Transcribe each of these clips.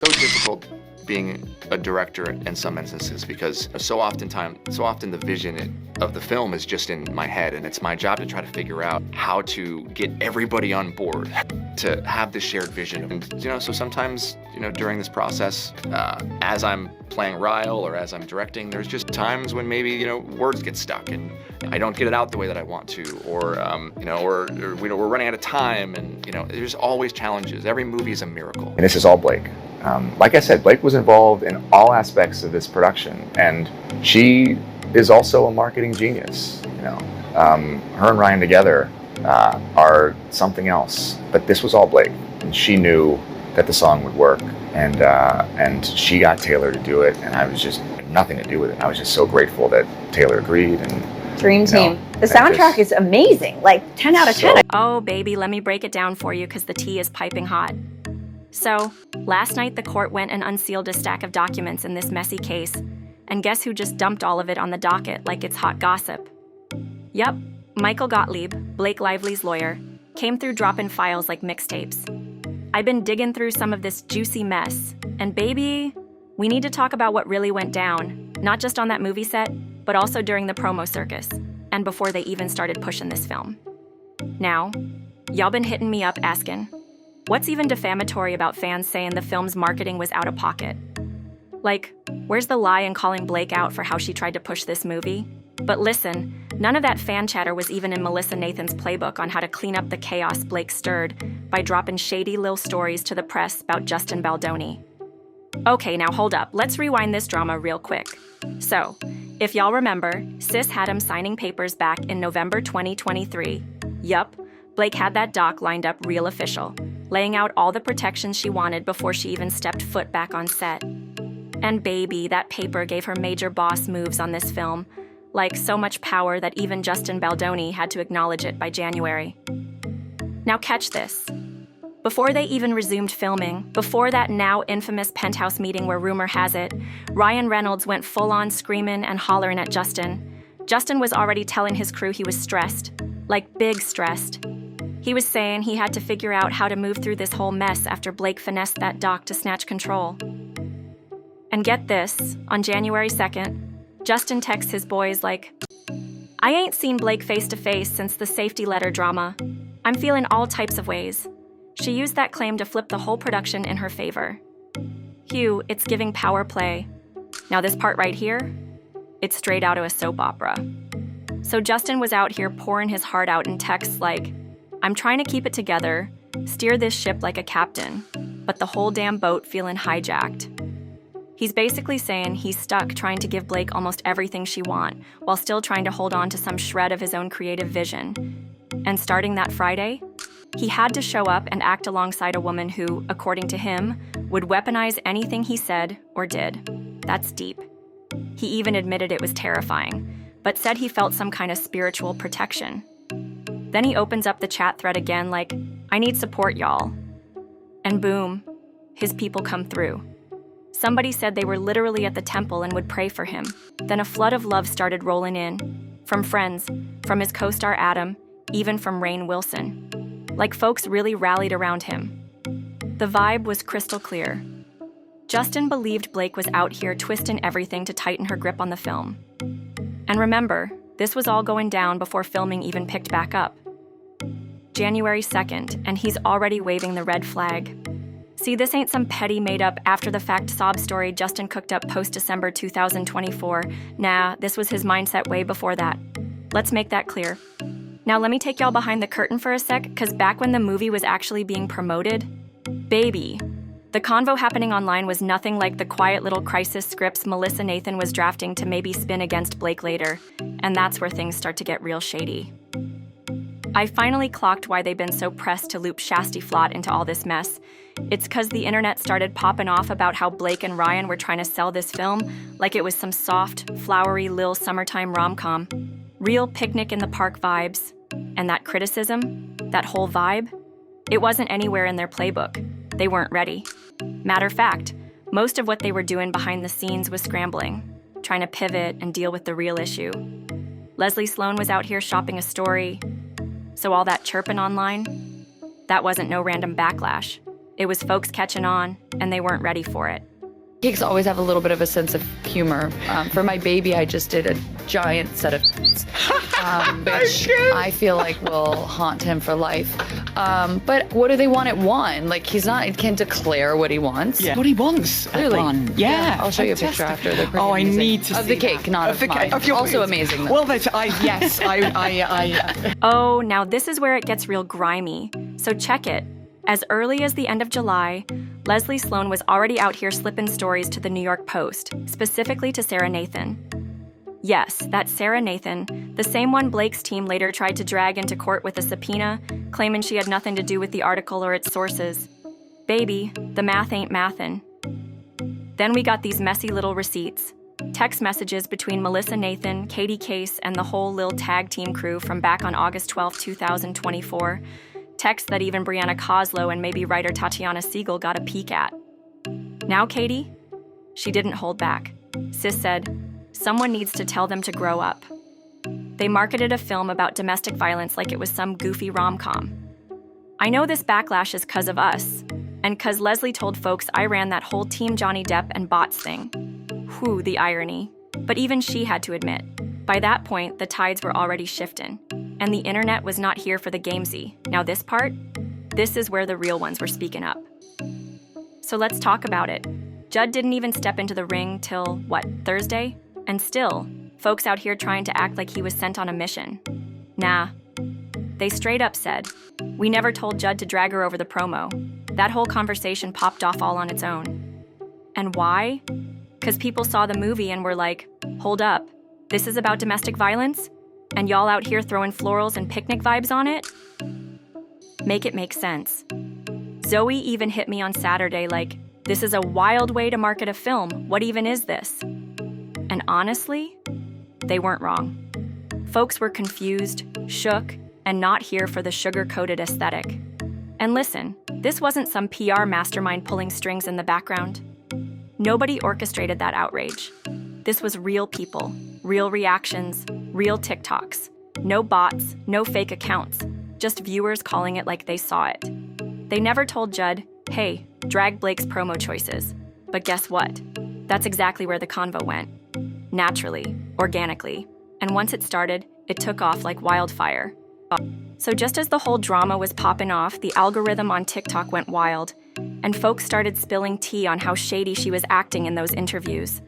So difficult being a director in some instances because so often the vision of the film is just in my head, and it's my job to try to figure out how to get everybody on board to have this shared vision. And so sometimes during this process, as I'm playing Ryle or as I'm directing, there's just times when maybe words get stuck and I don't get it out the way that I want to, or we're running out of time, and there's always challenges. Every movie is a miracle. And this is all Blake. Like I said, Blake was involved in all aspects of this production, and she is also a marketing genius. Her and Ryan together are something else. But this was all Blake, and she knew that the song would work, and she got Taylor to do it, and I was just had nothing to do with it. I was just so grateful that Taylor agreed. And dream team. The soundtrack is amazing, like 10 out of 10. Oh, baby, let me break it down for you because the tea is piping hot. So, last night the court went and unsealed a stack of documents in this messy case, and guess who just dumped all of it on the docket like it's hot gossip? Yep, Michael Gottlieb, Blake Lively's lawyer, came through dropping files like mixtapes. I've been digging through some of this juicy mess, and baby, we need to talk about what really went down, not just on that movie set, but also during the promo circus, and before they even started pushing this film. Now, y'all been hitting me up asking, what's even defamatory about fans saying the film's marketing was out of pocket? Like, where's the lie in calling Blake out for how she tried to push this movie? But listen, none of that fan chatter was even in Melissa Nathan's playbook on how to clean up the chaos Blake stirred by dropping shady lil stories to the press about Justin Baldoni. Okay, now hold up. Let's rewind this drama real quick. So, if y'all remember, Sis had him signing papers back in November 2023. Yup, Blake had that doc lined up real official, laying out all the protections she wanted before she even stepped foot back on set. And baby, that paper gave her major boss moves on this film, like so much power that even Justin Baldoni had to acknowledge it by January. Now catch this. Before they even resumed filming, before that now infamous penthouse meeting where rumor has it, Ryan Reynolds went full-on screaming and hollering at Justin. Justin was already telling his crew he was stressed, like big stressed. He was saying he had to figure out how to move through this whole mess after Blake finessed that doc to snatch control. And get this, on January 2nd, Justin texts his boys like, I ain't seen Blake face-to-face since the safety letter drama. I'm feeling all types of ways. She used that claim to flip the whole production in her favor. Hugh, it's giving power play. Now this part right here, it's straight out of a soap opera. So Justin was out here pouring his heart out in texts like, I'm trying to keep it together, steer this ship like a captain, but the whole damn boat feeling hijacked. He's basically saying he's stuck trying to give Blake almost everything she wants, while still trying to hold on to some shred of his own creative vision. And starting that Friday, he had to show up and act alongside a woman who, according to him, would weaponize anything he said or did. That's deep. He even admitted it was terrifying, but said he felt some kind of spiritual protection. Then he opens up the chat thread again like, I need support, y'all. And boom, his people come through. Somebody said they were literally at the temple and would pray for him. Then a flood of love started rolling in. From friends, from his co-star Adam, even from Rainn Wilson. Like folks really rallied around him. The vibe was crystal clear. Justin believed Blake was out here twisting everything to tighten her grip on the film. And remember, this was all going down before filming even picked back up. January 2nd, and he's already waving the red flag. See, this ain't some petty made-up after-the-fact sob story Justin cooked up post-December 2024. Nah, this was his mindset way before that. Let's make that clear. Now let me take y'all behind the curtain for a sec, because back when the movie was actually being promoted, baby, the convo happening online was nothing like the quiet little crisis scripts Melissa Nathan was drafting to maybe spin against Blake later, and that's where things start to get real shady. I finally clocked why they've been so pressed to loop Shasti Flott into all this mess. It's because the internet started popping off about how Blake and Ryan were trying to sell this film like it was some soft, flowery lil summertime rom-com. Real picnic in the park vibes. And that criticism, that whole vibe, it wasn't anywhere in their playbook. They weren't ready. Matter of fact, most of what they were doing behind the scenes was scrambling, trying to pivot and deal with the real issue. Leslie Sloan was out here shopping a story, so all that chirping online, that wasn't no random backlash. It was folks catching on, and they weren't ready for it. Cakes always have a little bit of a sense of humor. For my baby, I just did a giant set of which I feel like will haunt him for life. But what do they want at 1? Like, he can't declare what he wants. Yeah. What he wants at Really? 1. Yeah. I'll show you a picture after. They're pretty Oh, I amazing. need to of see the cake, that. not of the mine. cake. Of your Also cake. amazing, though. Well, I Oh, now this is where it gets real grimy. So check it. As early as the end of July, Leslie Sloan was already out here slipping stories to the New York Post, specifically to Sarah Nathan. Yes, that's Sarah Nathan, the same one Blake's team later tried to drag into court with a subpoena, claiming she had nothing to do with the article or its sources. Baby, the math ain't mathin'. Then we got these messy little receipts. Text messages between Melissa Nathan, Katie Case, and the whole Lil Tag Team crew from back on August 12, 2024. Texts that even Brianna Koslow and maybe writer Tatiana Siegel got a peek at. Now, Katie? She didn't hold back. Sis said, someone needs to tell them to grow up. They marketed a film about domestic violence like it was some goofy rom-com. I know this backlash is 'cause of us, and 'cause Leslie told folks I ran that whole Team Johnny Depp and bots thing. Whew, the irony. But even she had to admit, by that point, the tides were already shifting, and the internet was not here for the gamesy. Now this part? This is where the real ones were speaking up. So let's talk about it. Judd didn't even step into the ring till, Thursday? And still, folks out here trying to act like he was sent on a mission. Nah. They straight up said, we never told Judd to drag her over the promo. That whole conversation popped off all on its own. And why? 'Cause people saw the movie and were like, hold up, this is about domestic violence? And y'all out here throwing florals and picnic vibes on it? Make it make sense. Zoe even hit me on Saturday like, this is a wild way to market a film. What even is this? And honestly, they weren't wrong. Folks were confused, shook, and not here for the sugar-coated aesthetic. And listen, this wasn't some PR mastermind pulling strings in the background. Nobody orchestrated that outrage. This was real people, real reactions, real TikToks. No bots, no fake accounts, just viewers calling it like they saw it. They never told Judd, hey, drag Blake's promo choices. But guess what? That's exactly where the convo went. Naturally, organically. And once it started, it took off like wildfire. So just as the whole drama was popping off, the algorithm on TikTok went wild, and folks started spilling tea on how shady she was acting in those interviews.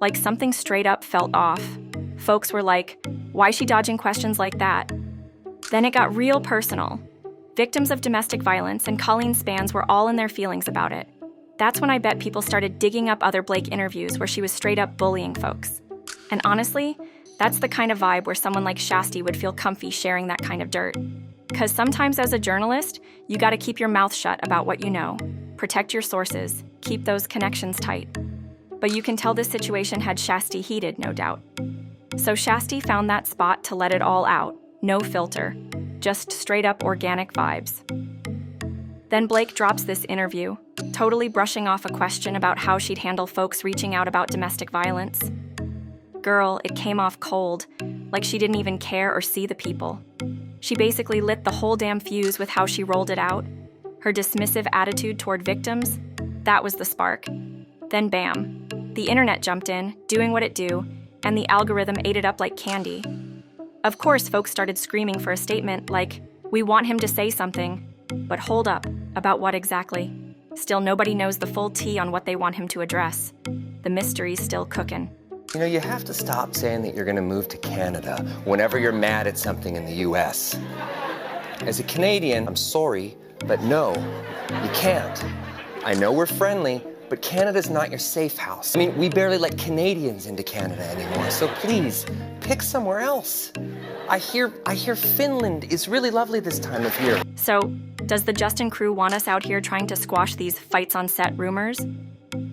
Like something straight up felt off. Folks were like, why is she dodging questions like that? Then it got real personal. Victims of domestic violence and Colleen Spans were all in their feelings about it. That's when I bet people started digging up other Blake interviews where she was straight up bullying folks. And honestly, that's the kind of vibe where someone like Shasti would feel comfy sharing that kind of dirt. 'Cause sometimes as a journalist, you gotta keep your mouth shut about what you know. Protect your sources, keep those connections tight. But you can tell this situation had Shasti heated, no doubt. So Shasti found that spot to let it all out, no filter, just straight up organic vibes. Then Blake drops this interview, totally brushing off a question about how she'd handle folks reaching out about domestic violence. Girl, it came off cold, like she didn't even care or see the people. She basically lit the whole damn fuse with how she rolled it out. Her dismissive attitude toward victims, that was the spark. Then bam, the internet jumped in, doing what it do, and the algorithm ate it up like candy. Of course, folks started screaming for a statement like, we want him to say something, but hold up, about what exactly? Still, nobody knows the full tea on what they want him to address. The mystery's still cooking. You know, you have to stop saying that you're going to move to Canada whenever you're mad at something in the U.S. As a Canadian, I'm sorry, but no, you can't. I know we're friendly, but Canada's not your safe house. I mean, we barely let Canadians into Canada anymore, so please, pick somewhere else. I hear Finland is really lovely this time of year. So, does the Justin crew want us out here trying to squash these fights on set rumors?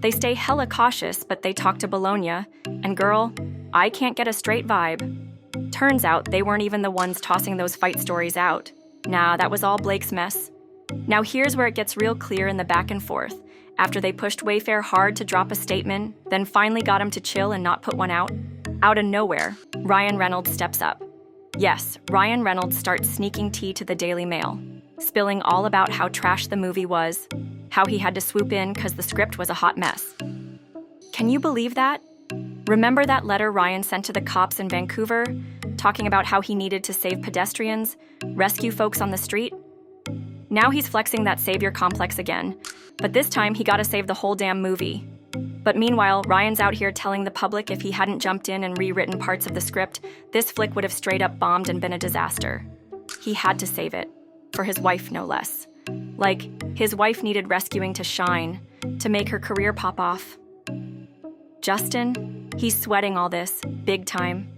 They stay hella cautious, but they talk to Bologna, and girl, I can't get a straight vibe. Turns out they weren't even the ones tossing those fight stories out. Nah, that was all Blake's mess. Now here's where it gets real clear in the back and forth. After they pushed Wayfair hard to drop a statement, then finally got him to chill and not put one out of nowhere, Ryan Reynolds steps up. Yes, Ryan Reynolds starts sneaking tea to the Daily Mail, spilling all about how trash the movie was, how he had to swoop in because the script was a hot mess. Can you believe that? Remember that letter Ryan sent to the cops in Vancouver, talking about how he needed to save pedestrians, rescue folks on the street? Now he's flexing that savior complex again, but this time he gotta save the whole damn movie. But meanwhile, Ryan's out here telling the public if he hadn't jumped in and rewritten parts of the script, this flick would have straight up bombed and been a disaster. He had to save it. For his wife, no less. Like, his wife needed rescuing to shine, to make her career pop off. Justin, he's sweating all this, big time.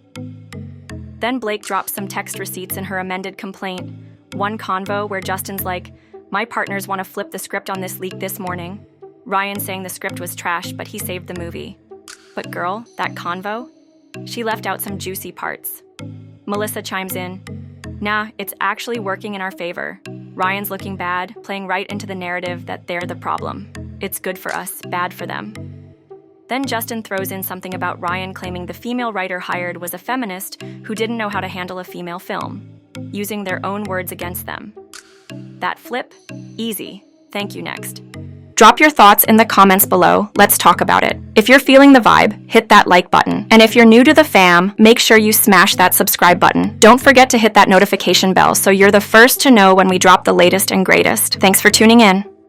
Then Blake drops some text receipts in her amended complaint. One convo where Justin's like, "My partners want to flip the script on this leak this morning." Ryan saying the script was trash, but he saved the movie. But girl, that convo? She left out some juicy parts. Melissa chimes in, "Nah, it's actually working in our favor. Ryan's looking bad, playing right into the narrative that they're the problem. It's good for us, bad for them." Then Justin throws in something about Ryan claiming the female writer hired was a feminist who didn't know how to handle a female film, using their own words against them. That flip? Easy. Thank you, next. Drop your thoughts in the comments below. Let's talk about it. If you're feeling the vibe, hit that like button. And if you're new to the fam, make sure you smash that subscribe button. Don't forget to hit that notification bell so you're the first to know when we drop the latest and greatest. Thanks for tuning in.